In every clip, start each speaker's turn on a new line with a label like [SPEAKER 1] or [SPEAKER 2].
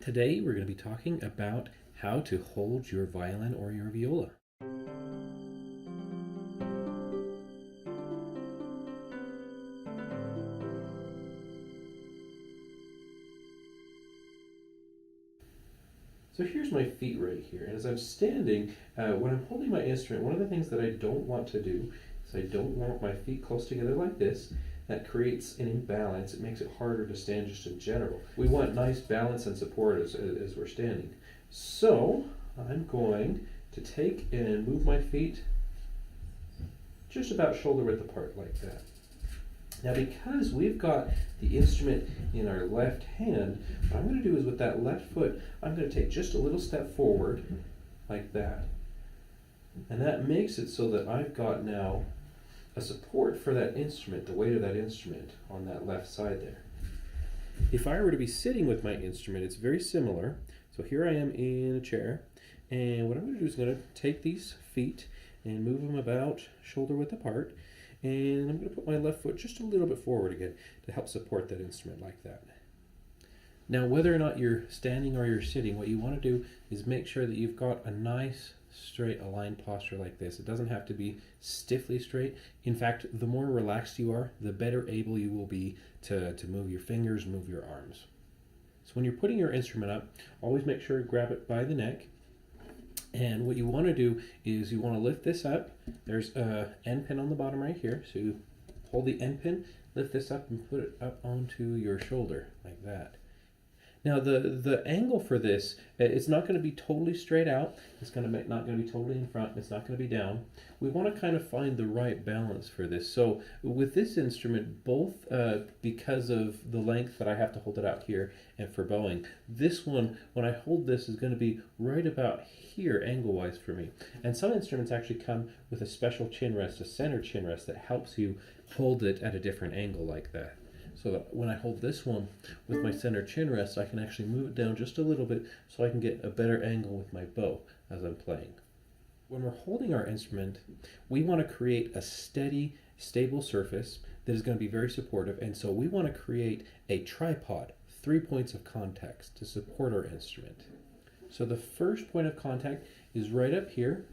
[SPEAKER 1] Today we're going to be talking about how to hold your violin or your viola. So here's my feet right here, and as I'm standing, when I'm holding my instrument, one of the things that I don't want to do is I don't want my feet close together like this. That creates an imbalance. It makes it harder to stand just in general. We want nice balance and support as we're standing. So I'm going to take and move my feet just about shoulder width apart like that. Now, because we've got the instrument in our left hand, what I'm going to do is with that left foot, I'm going to take just a little step forward like that. And that makes it so that I've got now a support for that instrument, the weight of that instrument on that left side there. If I were to be sitting with my instrument, it's very similar. So here I am in a chair, and what I'm going to do is I'm going to take these feet and move them about shoulder width apart, and I'm going to put my left foot just a little bit forward again to help support that instrument like that. Now, whether or not you're standing or you're sitting, what you want to do is make sure that you've got a nice straight aligned posture like this. It doesn't have to be stiffly straight. In fact, the more relaxed you are, the better able you will be to move your fingers, move your arms. So when you're putting your instrument up, always make sure to grab it by the neck. And what you want to do is you want to lift this up. There's an end pin on the bottom right here. So you hold the end pin, lift this up and put it up onto your shoulder like that. Now the angle for this, it's not going to be totally straight out. It's not going to be totally in front. It's not going to be down. We want to kind of find the right balance for this. So with this instrument, both because of the length that I have to hold it out here and for bowing, this one, when I hold this, is going to be right about here angle-wise for me. And some instruments actually come with a special chin rest, a center chin rest that helps you hold it at a different angle like that. So that when I hold this one with my center chin rest, I can actually move it down just a little bit so I can get a better angle with my bow as I'm playing. When we're holding our instrument, we want to create a steady, stable surface that is going to be very supportive, and so we want to create a tripod, 3 points of contact to support our instrument. So the first point of contact is right up here,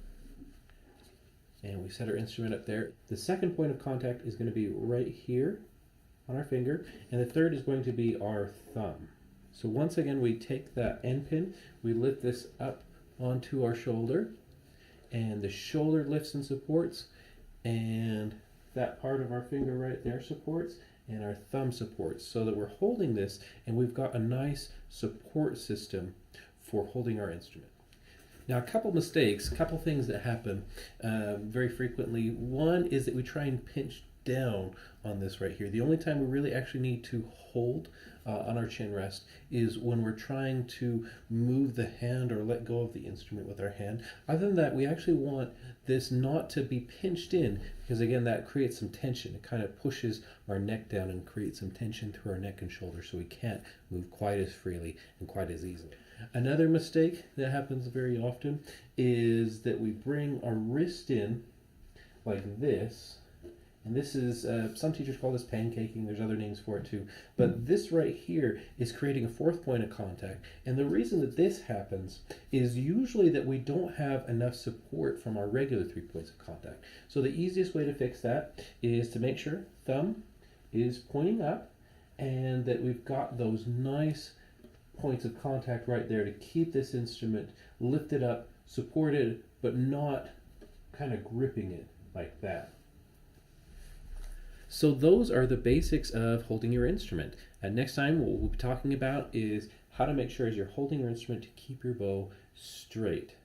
[SPEAKER 1] and we set our instrument up there. The second point of contact is going to be right here on our finger, and the third is going to be our thumb. So once again, we take that end pin, we lift this up onto our shoulder, and the shoulder lifts and supports, and that part of our finger right there supports, and our thumb supports, so that we're holding this and we've got a nice support system for holding our instrument. Now, a couple mistakes, a couple things that happen very frequently. One is that we try and pinch down on this right here. The only time we really actually need to hold on our chin rest is when we're trying to move the hand or let go of the instrument with our hand. Other than that, we actually want this not to be pinched in, because again, that creates some tension. It kind of pushes our neck down and creates some tension through our neck and shoulder, so we can't move quite as freely and quite as easily. Another mistake that happens very often is that we bring our wrist in like this. And this is, some teachers call this pancaking, there's other names for it too. But this right here is creating a fourth point of contact. And the reason that this happens is usually that we don't have enough support from our regular 3 points of contact. So the easiest way to fix that is to make sure thumb is pointing up and that we've got those nice points of contact right there to keep this instrument lifted up, supported, but not kind of gripping it like that. So those are the basics of holding your instrument. And next time what we'll be talking about is how to make sure as you're holding your instrument to keep your bow straight.